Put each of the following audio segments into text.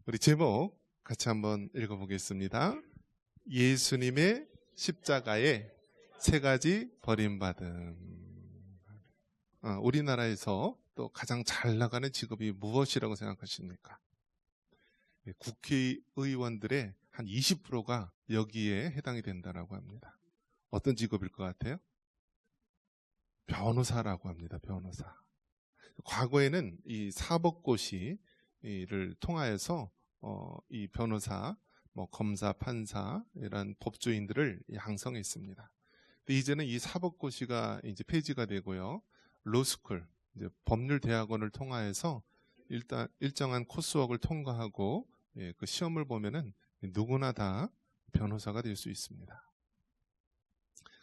우리 제목 같이 한번 읽어보겠습니다. 예수님의 십자가에 세 가지 버림받음. 우리나라에서 또 가장 잘 나가는 직업이 무엇이라고 생각하십니까? 국회의원들의 한 20%가 여기에 해당이 된다고 합니다. 어떤 직업일 것 같아요? 변호사라고 합니다. 변호사. 과거에는 이 사법고시를 통하여서 이 변호사, 검사, 판사 이런 법조인들을 양성했습니다. 근데 이제는 이 사법고시가 이제 폐지가 되고요, 로스쿨, 이제 법률대학원을 통하여서 일단 일정한 코스웍을 통과하고 그 시험을 보면은 누구나 다 변호사가 될 수 있습니다.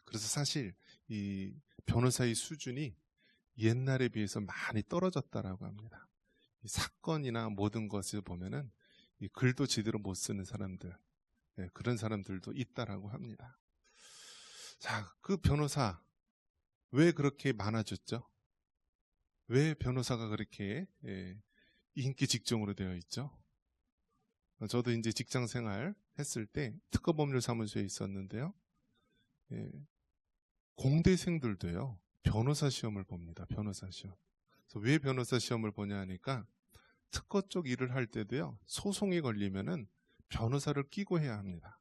그래서 사실 이 변호사의 수준이 옛날에 비해서 많이 떨어졌다라고 합니다. 이 사건이나 모든 것을 보면은 이 글도 제대로 못 쓰는 사람들, 그런 사람들도 있다라고 합니다. 자, 그 변호사 왜 그렇게 많아졌죠? 왜 변호사가 그렇게 인기 직종으로 되어 있죠? 저도 이제 직장 생활 했을 때 특허법률사무소에 있었는데요, 공대생들도요 변호사 시험을 봅니다. 변호사 시험. 그래서 왜 변호사 시험을 보냐 하니까 특허 쪽 일을 할 때도요, 소송이 걸리면은 변호사를 끼고 해야 합니다.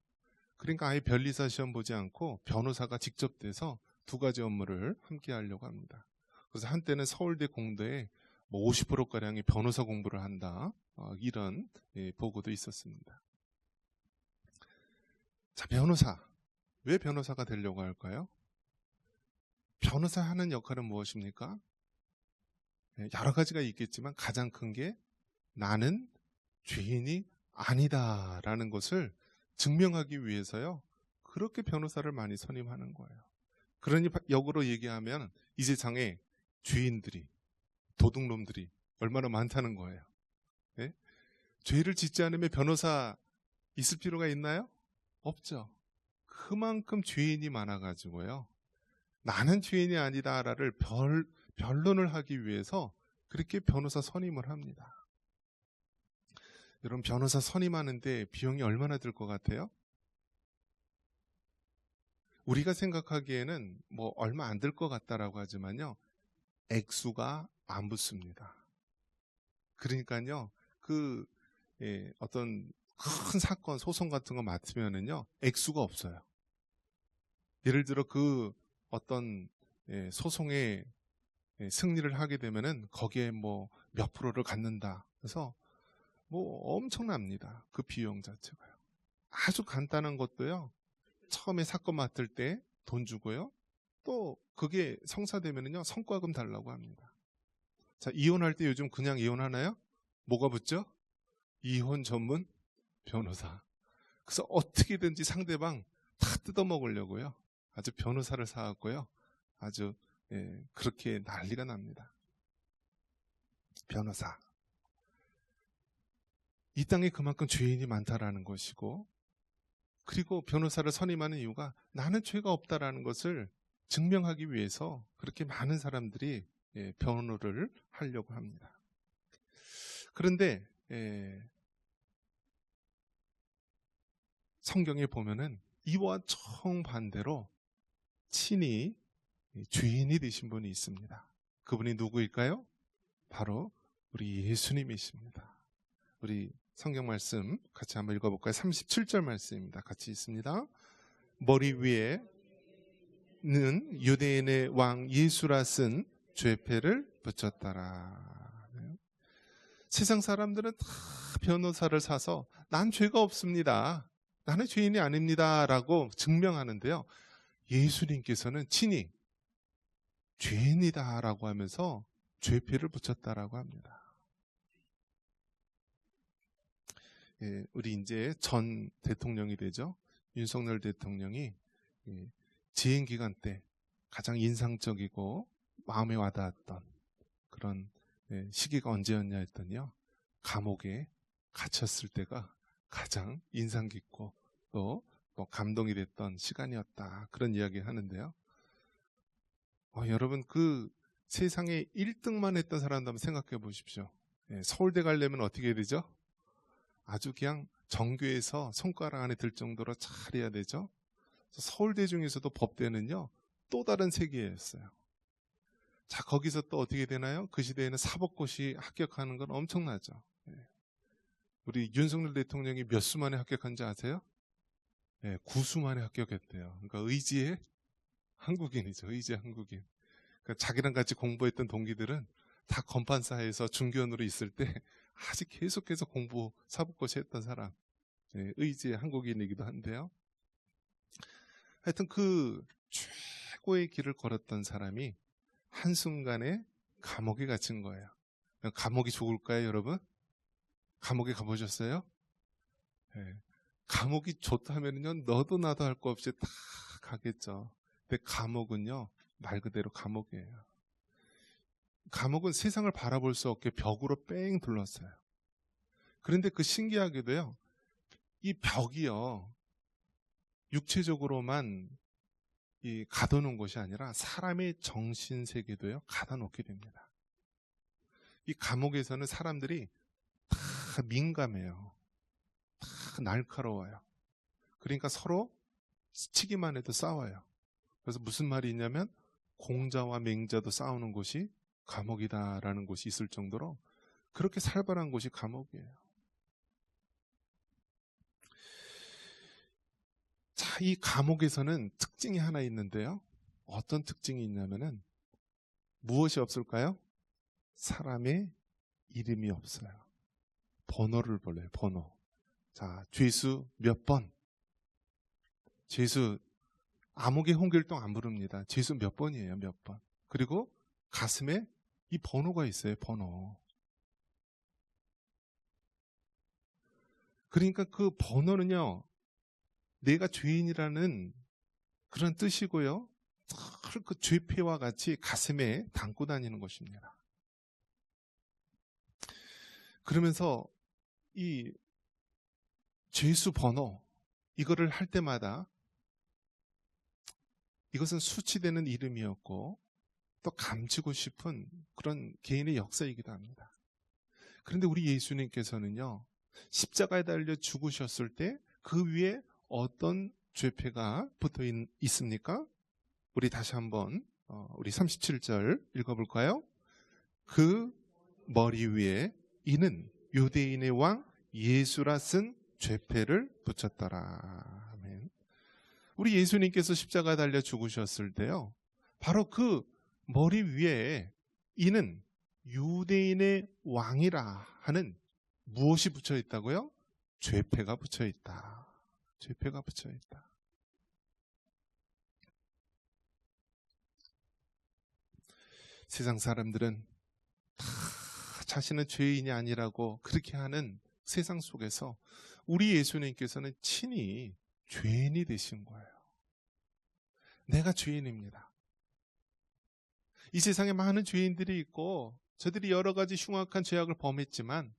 그러니까 아예 변리사 시험 보지 않고 변호사가 직접 돼서 두 가지 업무를 함께 하려고 합니다. 그래서 한때는 서울대 공대에 50%가량이 변호사 공부를 한다, 이런 보고도 있었습니다. 자, 변호사. 왜 변호사가 되려고 할까요? 변호사 하는 역할은 무엇입니까? 여러 가지가 있겠지만 가장 큰 게 나는 죄인이 아니다라는 것을 증명하기 위해서요, 그렇게 변호사를 많이 선임하는 거예요. 그러니 역으로 얘기하면 이 세상에 죄인들이, 도둑놈들이 얼마나 많다는 거예요. 네? 죄를 짓지 않으면 변호사 있을 필요가 있나요? 없죠. 그만큼 죄인이 많아가지고요, 나는 죄인이 아니다를 변론을 하기 위해서 그렇게 변호사 선임을 합니다. 여러분, 변호사 선임하는데 비용이 얼마나 들 것 같아요? 우리가 생각하기에는 얼마 안 들 것 같다라고 하지만요, 액수가 안 붙습니다. 그러니까요, 어떤 큰 사건, 소송 같은 거 맡으면은요, 액수가 없어요. 예를 들어 어떤 소송에 승리를 하게 되면은 거기에 몇 프로를 갖는다. 그래서 엄청납니다. 그 비용 자체가요. 아주 간단한 것도요, 처음에 사건 맡을 때 돈 주고요, 또 그게 성사되면은요, 성과금 달라고 합니다. 자, 이혼할 때 요즘 그냥 이혼하나요? 뭐가 붙죠? 이혼 전문 변호사. 그래서 어떻게든지 상대방 다 뜯어먹으려고요, 아주 변호사를 사왔고요, 아주 그렇게 난리가 납니다. 변호사. 이 땅에 그만큼 죄인이 많다라는 것이고, 그리고 변호사를 선임하는 이유가 나는 죄가 없다라는 것을 증명하기 위해서 그렇게 많은 사람들이 변호를 하려고 합니다. 그런데 성경에 보면은 이와 정반대로 친히 죄인이 되신 분이 있습니다. 그분이 누구일까요? 바로 우리 예수님이십니다. 우리 성경 말씀 같이 한번 읽어볼까요? 37절 말씀입니다. 같이 있습니다. 머리 위에는 유대인의 왕 예수라 쓴 죄패를 붙였더라. 세상 사람들은 다 변호사를 사서 난 죄가 없습니다, 나는 죄인이 아닙니다 라고 증명하는데요, 예수님께서는 친히 죄인이다 라고 하면서 죄패를 붙였다라고 합니다. 우리 이제 전 대통령이 되죠. 윤석열 대통령이 재임 기간 때 가장 인상적이고 마음에 와닿았던 그런 시기가 언제였냐 했더니요, 감옥에 갇혔을 때가 가장 인상 깊고 또 감동이 됐던 시간이었다, 그런 이야기 하는데요. 여러분, 그 세상에 1등만 했던 사람도 한번 생각해 보십시오. 서울대 가려면 어떻게 해야 되죠? 아주 그냥 정교해서 손가락 안에 들 정도로 잘해야 되죠. 서울대 중에서도 법대는요, 또 다른 세계였어요. 자, 거기서 또 어떻게 되나요? 그 시대에는 사법고시 합격하는 건 엄청나죠. 예. 우리 윤석열 대통령이 몇 수 만에 합격한지 아세요? 네, 9수 만에 합격했대요. 그러니까 의지의 한국인이죠. 의지의 한국인. 그러니까 자기랑 같이 공부했던 동기들은 다 건판사에서 중견으로 있을 때 아직 계속해서 공부 사법고시 했던 사람. 네, 의지의 한국인이기도 한데요. 하여튼 그 최고의 길을 걸었던 사람이 한순간에 감옥에 갇힌 거예요. 감옥이 좋을까요, 여러분? 감옥에 가보셨어요? 네. 감옥이 좋다면요, 너도 나도 할 거 없이 다 가겠죠. 근데 감옥은요, 말 그대로 감옥이에요. 감옥은 세상을 바라볼 수 없게 벽으로 뺑 둘렀어요. 그런데 그 신기하게도요, 이 벽이요, 육체적으로만 가둬놓은 것이 아니라 사람의 정신 세계도요, 가둬놓게 됩니다. 이 감옥에서는 사람들이 다 민감해요. 다 날카로워요. 그러니까 서로 스치기만 해도 싸워요. 그래서 무슨 말이 있냐면 공자와 맹자도 싸우는 곳이 감옥이다라는 곳이 있을 정도로 그렇게 살벌한 곳이 감옥이에요. 자, 이 감옥에서는 특징이 하나 있는데요. 어떤 특징이 있냐면은 무엇이 없을까요? 사람의 이름이 없어요. 번호를 불러요. 번호. 자, 죄수 몇 번. 죄수 암흑의 홍길동 안 부릅니다. 죄수 몇 번이에요. 몇 번. 그리고 가슴에 이 번호가 있어요. 번호. 그러니까 그 번호는요, 내가 죄인이라는 그런 뜻이고요, 그 죄패와 같이 가슴에 담고 다니는 것입니다. 그러면서 이 죄수 번호, 이거를 할 때마다 이것은 수치되는 이름이었고 또 감추고 싶은 그런 개인의 역사이기도 합니다. 그런데 우리 예수님께서는요, 십자가에 달려 죽으셨을 때 그 위에 어떤 죄패가 붙어 있습니까? 우리 다시 한번 우리 37절 읽어볼까요? 그 머리 위에 이는 유대인의 왕 예수라 쓴 죄패를 붙였더라. 아멘. 우리 예수님께서 십자가에 달려 죽으셨을 때요, 바로 그 머리 위에 이는 유대인의 왕이라 하는 무엇이 붙여 있다고요? 죄패가 붙여 있다. 죄패가 붙여 있다. 세상 사람들은 다 자신은 죄인이 아니라고 그렇게 하는 세상 속에서 우리 예수님께서는 친히 죄인이 되신 거예요. 내가 죄인입니다. 이 세상에 많은 죄인들이 있고 저들이 여러 가지 흉악한 죄악을 범했지만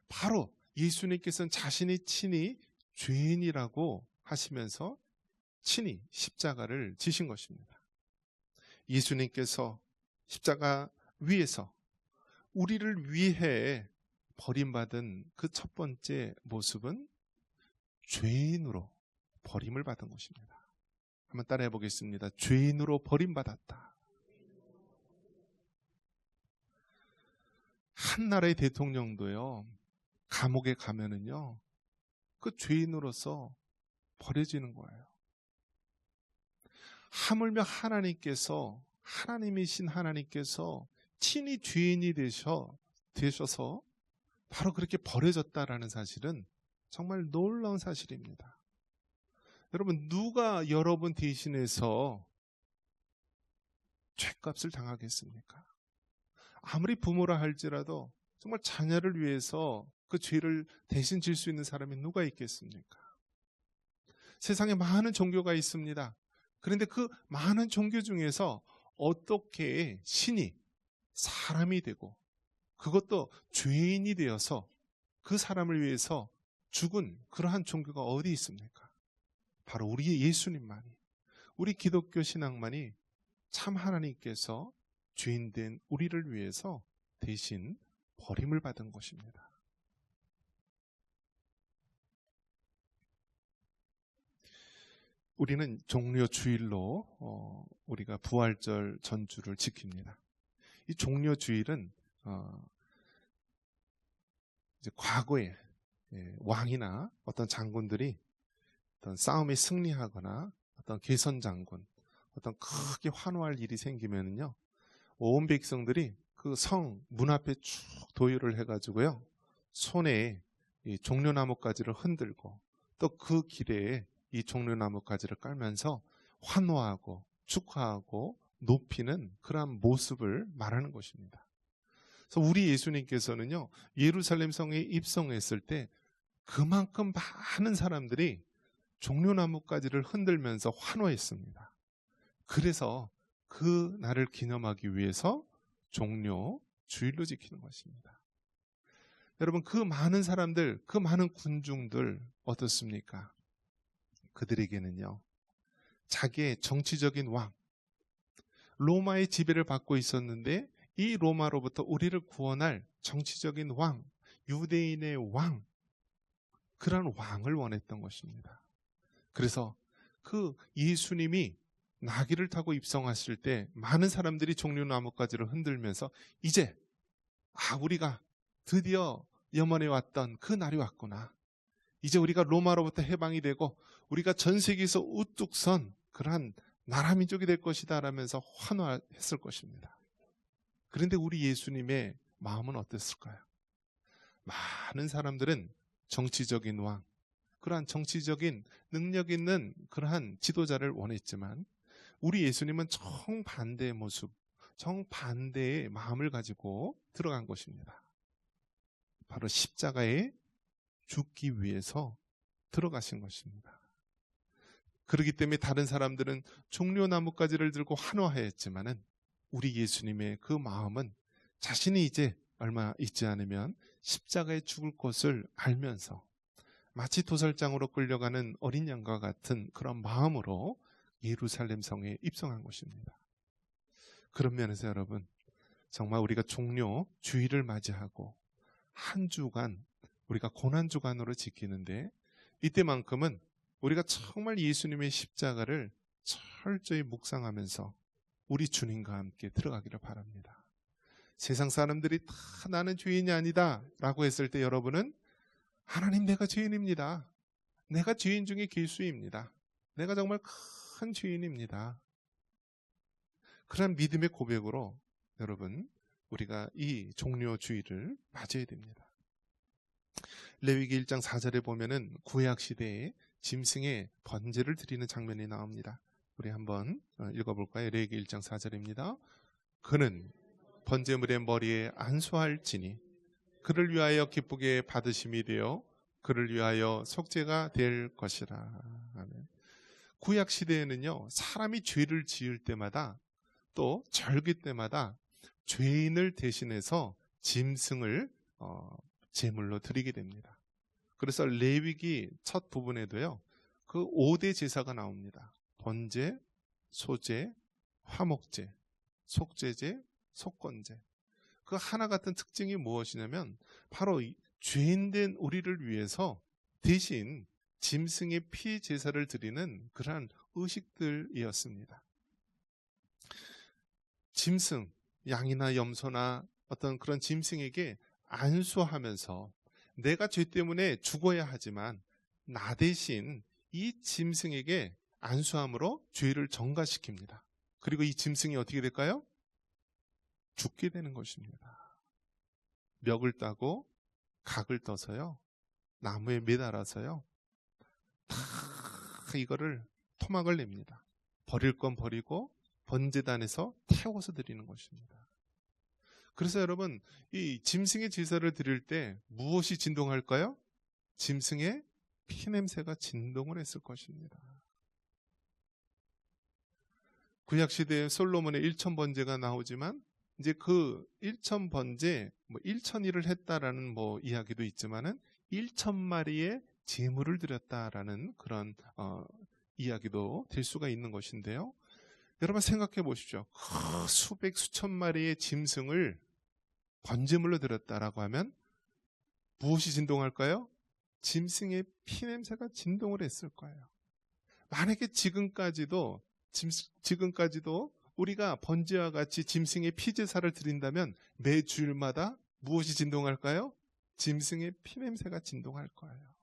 바로 예수님께서는 자신이 친히 죄인이라고 하시면서 친히 십자가를 지신 것입니다. 예수님께서 십자가 위에서 우리를 위해 버림받은 그 첫 번째 모습은 죄인으로 버림을 받은 것입니다. 한번 따라해 보겠습니다. 죄인으로 버림받았다. 한 나라의 대통령도요, 감옥에 가면은요, 그 죄인으로서 버려지는 거예요. 하물며 하나님이신 하나님께서 친히 죄인이 되셔서 바로 그렇게 버려졌다라는 사실은 정말 놀라운 사실입니다. 여러분, 누가 여러분 대신해서 죄값을 당하겠습니까? 아무리 부모라 할지라도 정말 자녀를 위해서 그 죄를 대신 질 수 있는 사람이 누가 있겠습니까? 세상에 많은 종교가 있습니다. 그런데 그 많은 종교 중에서 어떻게 신이 사람이 되고 그것도 죄인이 되어서 그 사람을 위해서 죽은 그러한 종교가 어디 있습니까? 바로 우리의 예수님만이, 우리 기독교 신앙만이 참 하나님께서 죄인된 우리를 위해서 대신 버림을 받은 것입니다. 우리는 종려 주일로 우리가 부활절 전주를 지킵니다. 이 종려 주일은 이제 과거에 왕이나 어떤 장군들이 어떤 싸움에 승리하거나 어떤 개선 장군, 어떤 크게 환호할 일이 생기면은요, 온 백성들이 그 성 문 앞에 쭉 도열을 해가지고요, 손에 이 종려나무 가지를 흔들고 또 그 길에 이 종려나무 가지를 깔면서 환호하고 축하하고 높이는 그러한 모습을 말하는 것입니다. 그래서 우리 예수님께서는요, 예루살렘 성에 입성했을 때 그만큼 많은 사람들이 종려나무 가지를 흔들면서 환호했습니다. 그래서 그 날을 기념하기 위해서 종려 주일로 지키는 것입니다. 여러분, 그 많은 사람들, 그 많은 군중들 어떻습니까? 그들에게는요, 자기의 정치적인 왕, 로마의 지배를 받고 있었는데 이 로마로부터 우리를 구원할 정치적인 왕, 유대인의 왕, 그런 왕을 원했던 것입니다. 그래서 그 예수님이 나귀를 타고 입성하실 때 많은 사람들이 종려나무가지를 흔들면서 이제 우리가 드디어 염원해 왔던 그 날이 왔구나. 이제 우리가 로마로부터 해방이 되고 우리가 전 세계에서 우뚝 선 그러한 나라 민족이 될 것이다 라면서 환호했을 것입니다. 그런데 우리 예수님의 마음은 어땠을까요? 많은 사람들은 정치적인 왕, 그러한 정치적인 능력 있는 그러한 지도자를 원했지만 우리 예수님은 정반대의 모습, 정반대의 마음을 가지고 들어간 것입니다. 바로 십자가에 죽기 위해서 들어가신 것입니다. 그렇기 때문에 다른 사람들은 종려나무가지를 들고 환호하였지만은 우리 예수님의 그 마음은 자신이 이제 얼마 있지 않으면 십자가에 죽을 것을 알면서 마치 도살장으로 끌려가는 어린 양과 같은 그런 마음으로 예루살렘 성에 입성한 것입니다. 그런 면에서 여러분, 정말 우리가 종려 주일을 맞이하고 한 주간 우리가 고난주간으로 지키는데 이때만큼은 우리가 정말 예수님의 십자가를 철저히 묵상하면서 우리 주님과 함께 들어가기를 바랍니다. 세상 사람들이 다 나는 죄인이 아니다 라고 했을 때 여러분은 하나님, 내가 죄인입니다. 내가 죄인 중에 길수입니다. 내가 정말 큰 죄인입니다. 그런 믿음의 고백으로 여러분, 우리가 이 종려 주일을 맞아야 됩니다. 레위기 1장 4절에 보면은 구약 시대에 짐승의 번제를 드리는 장면이 나옵니다. 우리 한번 읽어볼까요? 레위기 1장 4절입니다. 그는 번제물의 머리에 안수할지니 그를 위하여 기쁘게 받으심이 되어 그를 위하여 속죄가 될 것이라. 아멘. 구약 시대에는요, 사람이 죄를 지을 때마다 또 절기 때마다 죄인을 대신해서 짐승을 제물로 드리게 됩니다. 그래서 레위기 첫 부분에도요, 그 5대 제사가 나옵니다. 번제, 소제, 화목제, 속죄제, 속건제. 그 하나 같은 특징이 무엇이냐면 바로 죄인된 우리를 위해서 대신 짐승의 피 제사를 드리는 그러한 의식들이었습니다. 짐승, 양이나 염소나 어떤 그런 짐승에게 안수하면서 내가 죄 때문에 죽어야 하지만 나 대신 이 짐승에게 안수함으로 죄를 전가시킵니다. 그리고 이 짐승이 어떻게 될까요? 죽게 되는 것입니다. 멱을 따고 각을 떠서요, 나무에 매달아서요, 다 이거를 토막을 냅니다. 버릴 건 버리고 번제단에서 태워서 드리는 것입니다. 그래서 여러분, 이 짐승의 제사를 드릴 때 무엇이 진동할까요? 짐승의 피냄새가 진동을 했을 것입니다. 구약시대에 솔로몬의 1000번제가 나오지만 이제 그 1000번제, 1000일을 했다라는 이야기도 있지만은 1000마리의 제물을 드렸다라는 그런 이야기도 될 수가 있는 것인데요. 여러분 생각해 보십시오. 수백 수천 마리의 짐승을 번제물로 드렸다라고 하면 무엇이 진동할까요? 짐승의 피냄새가 진동을 했을 거예요. 만약에 지금까지도 우리가 번제와 같이 짐승의 피제사를 드린다면 매 주일마다 무엇이 진동할까요? 짐승의 피냄새가 진동할 거예요.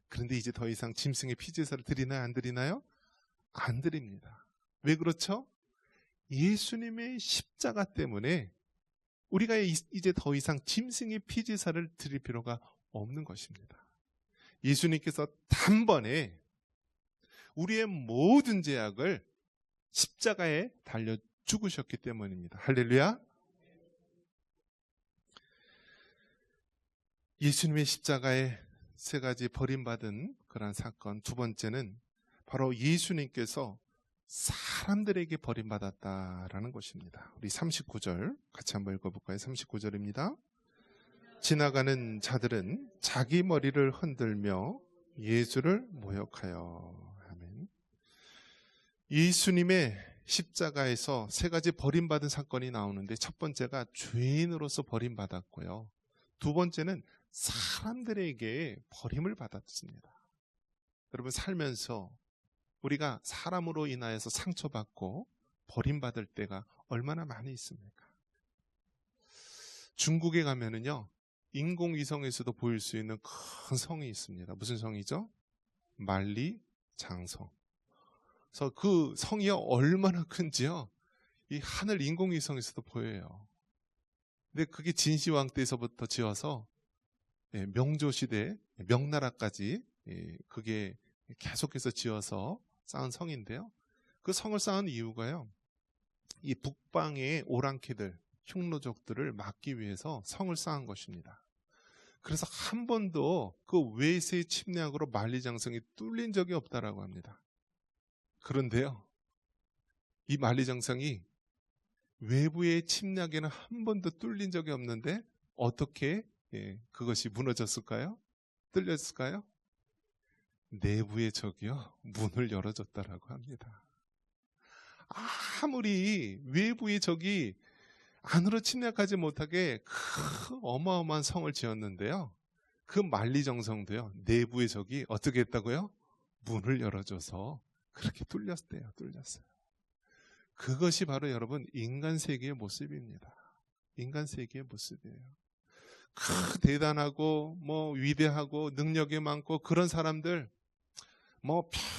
그런데 이제 더 이상 짐승의 피제사를 드리나요? 안 드리나요? 안 드립니다. 왜 그렇죠? 예수님의 십자가 때문에 우리가 이제 더 이상 짐승의 피제사를 드릴 필요가 없는 것입니다. 예수님께서 단번에 우리의 모든 죄악을 십자가에 달려 죽으셨기 때문입니다. 할렐루야. 예수님의 십자가에 세 가지 버림받은 그런 사건. 두 번째는 바로 예수님께서 사람들에게 버림받았다라는 것입니다. 우리 39절 같이 한번 읽어볼까요? 39절입니다. 지나가는 자들은 자기 머리를 흔들며 예수를 모욕하여. 아멘. 예수님의 십자가에서 세 가지 버림받은 사건이 나오는데, 첫 번째가 죄인으로서 버림받았고요. 두 번째는 사람들에게 버림을 받았습니다. 여러분, 살면서 우리가 사람으로 인하여서 상처받고 버림받을 때가 얼마나 많이 있습니까? 중국에 가면은요, 인공위성에서도 보일 수 있는 큰 성이 있습니다. 무슨 성이죠? 만리장성. 그래서 그 성이 얼마나 큰지요, 이 하늘 인공위성에서도 보여요. 근데 그게 진시황 때에서부터 지어서 명조시대, 명나라까지 그게 계속해서 지어서 쌓은 성인데요. 그 성을 쌓은 이유가요, 이 북방의 오랑캐들, 흉노족들을 막기 위해서 성을 쌓은 것입니다. 그래서 한 번도 그 외세 침략으로 만리장성이 뚫린 적이 없다라고 합니다. 그런데요, 이 만리장성이 외부의 침략에는 한 번도 뚫린 적이 없는데 어떻게 그것이 무너졌을까요? 뚫렸을까요? 내부의 적이요, 문을 열어줬다라고 합니다. 아무리 외부의 적이 안으로 침략하지 못하게 큰 어마어마한 성을 지었는데요, 그 만리장성도요, 내부의 적이 어떻게 했다고요? 문을 열어줘서 그렇게 뚫렸대요. 그것이 바로 여러분 인간 세계의 모습입니다. 인간 세계의 모습이에요. 대단하고 위대하고 능력이 많고 그런 사람들,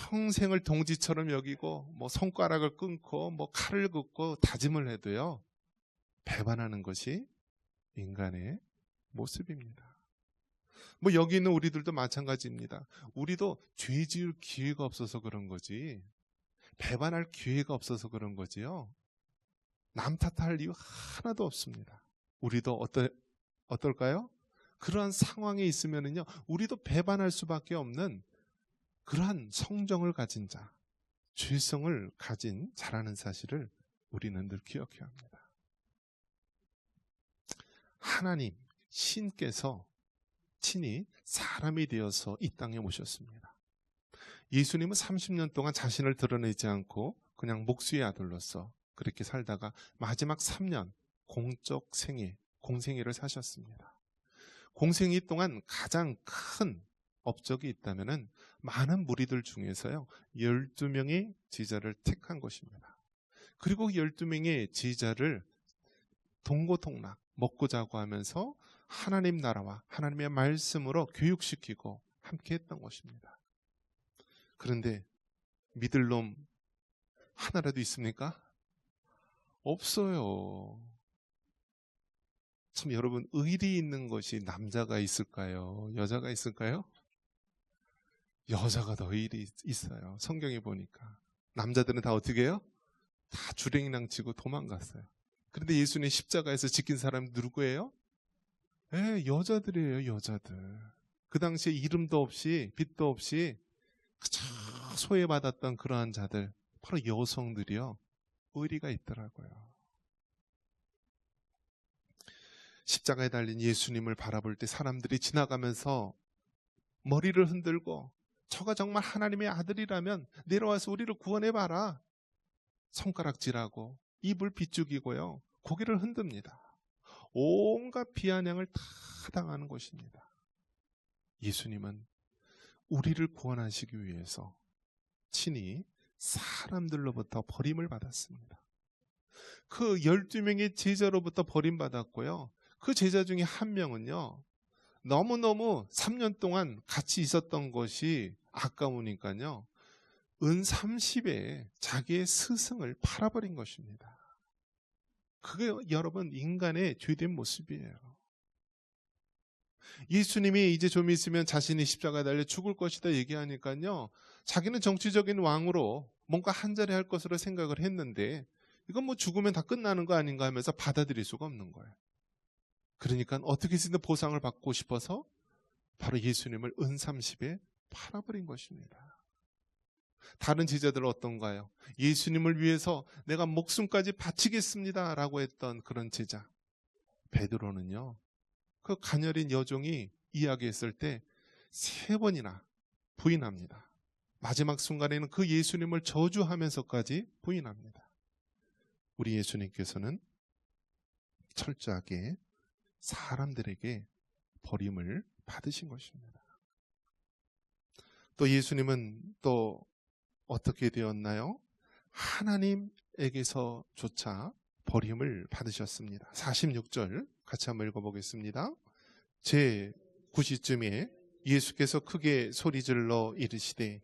평생을 동지처럼 여기고 손가락을 끊고 칼을 긋고 다짐을 해도요, 배반하는 것이 인간의 모습입니다. 여기 있는 우리들도 마찬가지입니다. 우리도 죄 지을 기회가 없어서 그런 거지, 배반할 기회가 없어서 그런 거지요, 남 탓할 이유 하나도 없습니다. 우리도 어떨까요? 그러한 상황에 있으면은요, 우리도 배반할 수밖에 없는 그러한 성정을 가진 자, 죄성을 가진 자라는 사실을 우리는 늘 기억해야 합니다. 하나님, 신께서 친히 사람이 되어서 이 땅에 오셨습니다. 예수님은 30년 동안 자신을 드러내지 않고 그냥 목수의 아들로서 그렇게 살다가 마지막 3년 공적 생애, 공생애를 사셨습니다. 공생애 동안 가장 큰 업적이 있다면 많은 무리들 중에서요, 12명의 제자를 택한 것입니다. 그리고 12명의 제자를 동고동락 먹고 자고 하면서 하나님 나라와 하나님의 말씀으로 교육시키고 함께 했던 것입니다. 그런데 믿을 놈 하나라도 있습니까? 없어요. 참, 여러분, 의리 있는 것이 남자가 있을까요? 여자가 있을까요? 여자가 더 의리 있어요. 성경에 보니까 남자들은 다 어떻게 해요? 다 주랭이랑 치고 도망갔어요. 그런데 예수님 십자가에서 지킨 사람이 누구예요? 여자들이에요. 여자들. 그 당시에 이름도 없이 빛도 없이 그저 소외받았던 그러한 자들, 바로 여성들이요, 의리가 있더라고요. 십자가에 달린 예수님을 바라볼 때 사람들이 지나가면서 머리를 흔들고, 저가 정말 하나님의 아들이라면 내려와서 우리를 구원해봐라, 손가락질하고 입을 비죽이고요, 고개를 흔듭니다. 온갖 비아냥을 다 당하는 것입니다. 예수님은 우리를 구원하시기 위해서 친히 사람들로부터 버림을 받았습니다. 그 12명의 제자로부터 버림받았고요. 그 제자 중에 한 명은요, 너무너무 3년 동안 같이 있었던 것이 아까우니까요, 은 30에 자기의 스승을 팔아버린 것입니다. 그게 여러분 인간의 죄된 모습이에요. 예수님이 이제 좀 있으면 자신이 십자가에 달려 죽을 것이다 얘기하니까요, 자기는 정치적인 왕으로 뭔가 한 자리 할 것으로 생각을 했는데, 이건 뭐 죽으면 다 끝나는 거 아닌가 하면서 받아들일 수가 없는 거예요. 그러니까 어떻게 해서든 보상을 받고 싶어서 바로 예수님을 은 30에 팔아버린 것입니다. 다른 제자들은 어떤가요? 예수님을 위해서 내가 목숨까지 바치겠습니다 라고 했던 그런 제자. 베드로는요, 그 가녀린 여종이 이야기했을 때 3번이나 부인합니다. 마지막 순간에는 그 예수님을 저주하면서까지 부인합니다. 우리 예수님께서는 철저하게 사람들에게 버림을 받으신 것입니다. 또 예수님은 또 어떻게 되었나요? 하나님에게서조차 버림을 받으셨습니다. 46절 같이 한번 읽어보겠습니다. 제 9시쯤에 예수께서 크게 소리질러 이르시되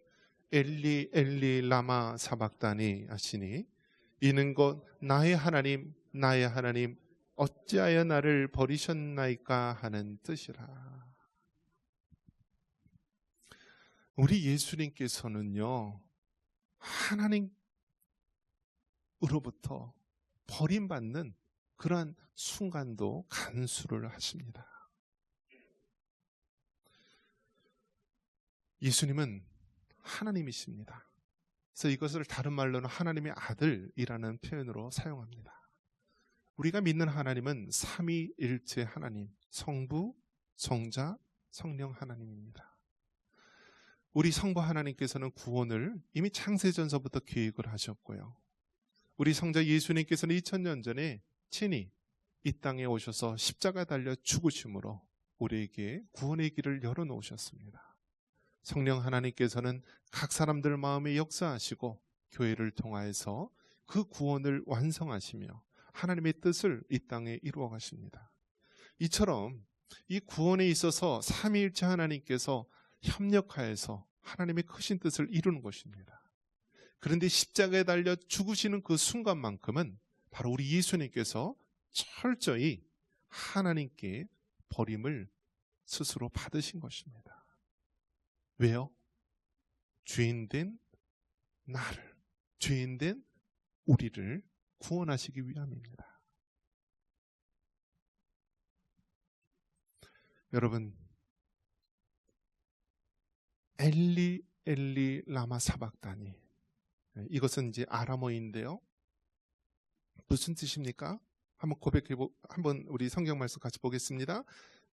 엘리 엘리 라마 사박다니 하시니 이는 곧 나의 하나님 나의 하나님 어찌하여 나를 버리셨나이까 하는 뜻이라. 우리 예수님께서는요, 하나님으로부터 버림받는 그러한 순간도 간수를 하십니다. 예수님은 하나님이십니다. 그래서 이것을 다른 말로는 하나님의 아들이라는 표현으로 사용합니다. 우리가 믿는 하나님은 삼위일체 하나님, 성부, 성자, 성령 하나님입니다. 우리 성부 하나님께서는 구원을 이미 창세전서부터 계획을 하셨고요. 우리 성자 예수님께서는 2000년 전에 친히 이 땅에 오셔서 십자가 달려 죽으심으로 우리에게 구원의 길을 열어놓으셨습니다. 성령 하나님께서는 각 사람들 마음에 역사하시고 교회를 통하여서 그 구원을 완성하시며 하나님의 뜻을 이 땅에 이루어 가십니다. 이처럼 이 구원에 있어서 삼위일체 하나님께서 협력하여서 하나님의 크신 뜻을 이루는 것입니다. 그런데 십자가에 달려 죽으시는 그 순간만큼은 바로 우리 예수님께서 철저히 하나님께 버림을 스스로 받으신 것입니다. 왜요? 죄인된 나를, 죄인된 우리를 구원하시기 위함입니다. 여러분, 엘리 엘리 라마 사박다니, 이것은 이제 아람어인데요. 무슨 뜻입니까? 한번 우리 성경 말씀 같이 보겠습니다.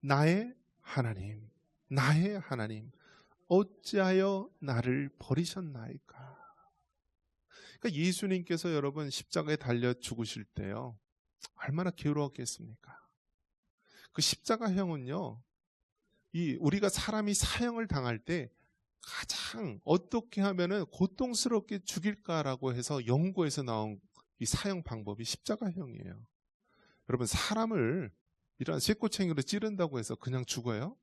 나의 하나님, 나의 하나님, 어찌하여 나를 버리셨나이까? 그러니까 예수님께서 여러분 십자가에 달려 죽으실 때요, 얼마나 괴로웠겠습니까? 그 십자가형은요, 우리가 사람이 사형을 당할 때 가장 어떻게 하면은 고통스럽게 죽일까라고 해서 연구에서 나온 이 사형 방법이 십자가형이에요. 여러분, 사람을 이런 쇠꼬챙이로 찌른다고 해서 그냥 죽어요?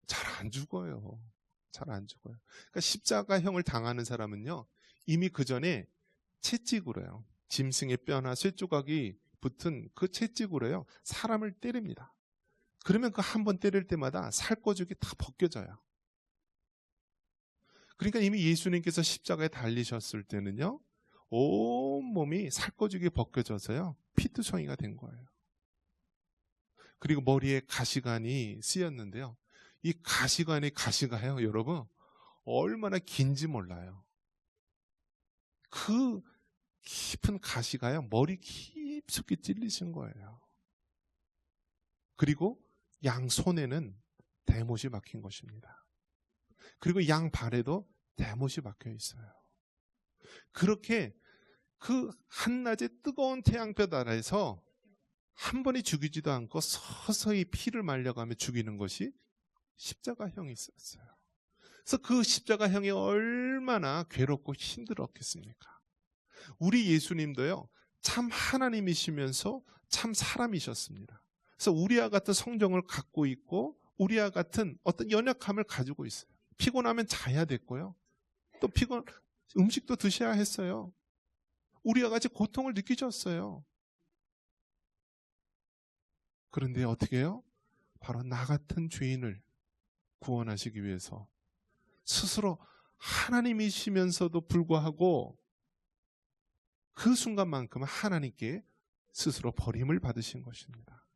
잘 안 죽어요. 잘 안 죽어요. 그러니까 십자가형을 당하는 사람은요, 이미 그 전에 채찍으로요, 짐승의 뼈나 쇠조각이 붙은 그 채찍으로요, 사람을 때립니다. 그러면 그 한 번 때릴 때마다 살코죽이 다 벗겨져요. 그러니까 이미 예수님께서 십자가에 달리셨을 때는요, 온몸이 살코죽이 벗겨져서요, 피투성이가 된 거예요. 그리고 머리에 가시관이 쓰였는데요, 이 가시가요, 여러분, 얼마나 긴지 몰라요. 그 깊은 가시가요, 머리 깊숙이 찔리신 거예요. 그리고 양 손에는 대못이 박힌 것입니다. 그리고 양 발에도 대못이 박혀 있어요. 그렇게 그 한낮의 뜨거운 태양볕 아래에서 한 번에 죽이지도 않고 서서히 피를 말려가며 죽이는 것이 십자가형이 있었어요. 그래서 그 십자가형이 얼마나 괴롭고 힘들었겠습니까? 우리 예수님도요, 참 하나님이시면서 참 사람이셨습니다. 그래서 우리와 같은 성정을 갖고 있고 우리와 같은 어떤 연약함을 가지고 있어요. 피곤하면 자야 됐고요. 또 음식도 드셔야 했어요. 우리와 같이 고통을 느끼셨어요. 그런데 어떻게 해요? 바로 나 같은 죄인을 구원하시기 위해서 스스로 하나님이시면서도 불구하고 그 순간만큼은 하나님께 스스로 버림을 받으신 것입니다.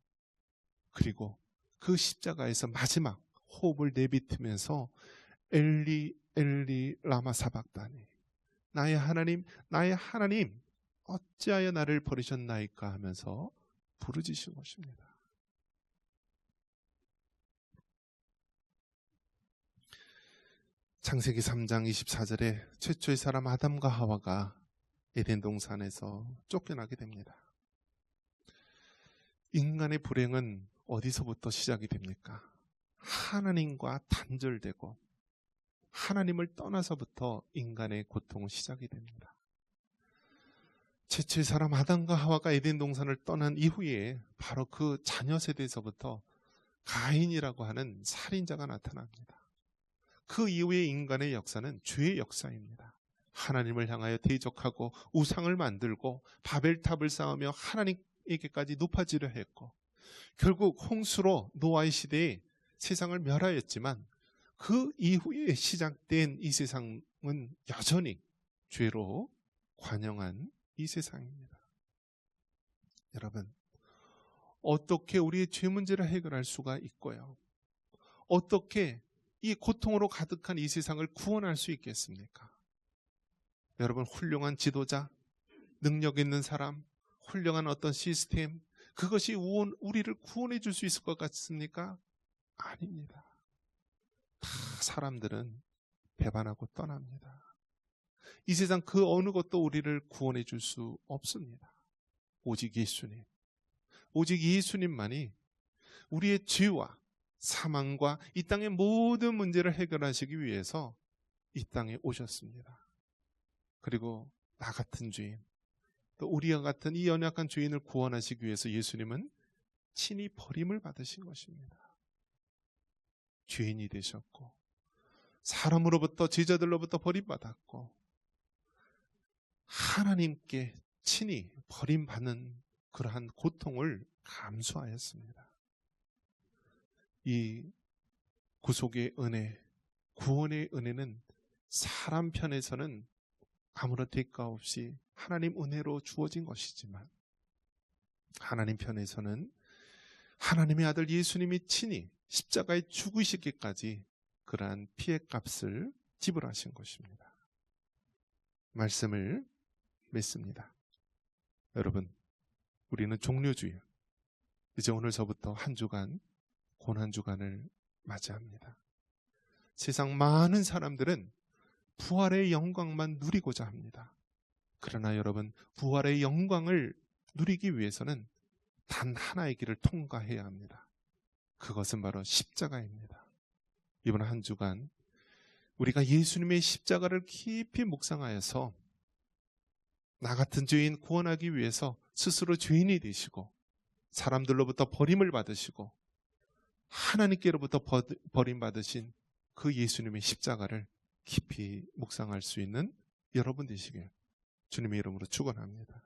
그리고 그 십자가에서 마지막 호흡을 내뱉으면서 엘리 엘리 라마 사박다니, 나의 하나님 나의 하나님 어찌하여 나를 버리셨나이까 하면서 부르짖으신 것입니다. 창세기 3장 24절에 최초의 사람 아담과 하와가 에덴 동산에서 쫓겨나게 됩니다. 인간의 불행은 어디서부터 시작이 됩니까? 하나님과 단절되고 하나님을 떠나서부터 인간의 고통은 시작이 됩니다. 최초의 사람 아담과 하와가 에덴 동산을 떠난 이후에 바로 그 자녀 세대에서부터 가인이라고 하는 살인자가 나타납니다. 그 이후의 인간의 역사는 죄의 역사입니다. 하나님을 향하여 대적하고 우상을 만들고 바벨탑을 쌓으며 하나님에게까지 높아지려 했고, 결국 홍수로 노아의 시대에 세상을 멸하였지만 그 이후에 시작된 이 세상은 여전히 죄로 관영한 이 세상입니다. 여러분, 어떻게 우리의 죄 문제를 해결할 수가 있고요, 어떻게 이 고통으로 가득한 이 세상을 구원할 수 있겠습니까? 여러분, 훌륭한 지도자, 능력 있는 사람, 훌륭한 어떤 시스템, 그것이 우리를 구원해 줄 수 있을 것 같습니까? 아닙니다. 다 사람들은 배반하고 떠납니다. 이 세상 그 어느 것도 우리를 구원해 줄 수 없습니다. 오직 예수님, 오직 예수님만이 우리의 죄와 사망과 이 땅의 모든 문제를 해결하시기 위해서 이 땅에 오셨습니다. 그리고 나 같은 죄인, 또 우리와 같은 이 연약한 죄인을 구원하시기 위해서 예수님은 친히 버림을 받으신 것입니다. 죄인이 되셨고, 사람으로부터, 제자들로부터 버림받았고, 하나님께 친히 버림받는 그러한 고통을 감수하였습니다. 이 구속의 은혜, 구원의 은혜는 사람 편에서는 아무런 대가 없이 하나님 은혜로 주어진 것이지만, 하나님 편에서는 하나님의 아들 예수님이 친히 십자가에 죽으시기까지 그러한 피해값을 지불하신 것입니다. 말씀을 맺습니다. 여러분, 우리는 종료주일, 이제 오늘서부터 한 주간 고난주간을 맞이합니다. 세상 많은 사람들은 부활의 영광만 누리고자 합니다. 그러나 여러분, 부활의 영광을 누리기 위해서는 단 하나의 길을 통과해야 합니다. 그것은 바로 십자가입니다. 이번 한 주간 우리가 예수님의 십자가를 깊이 묵상하여서 나 같은 죄인 구원하기 위해서 스스로 죄인이 되시고, 사람들로부터 버림을 받으시고, 하나님께로부터 버림받으신 그 예수님의 십자가를 깊이 묵상할 수 있는 여러분 되시길 주님의 이름으로 축원합니다.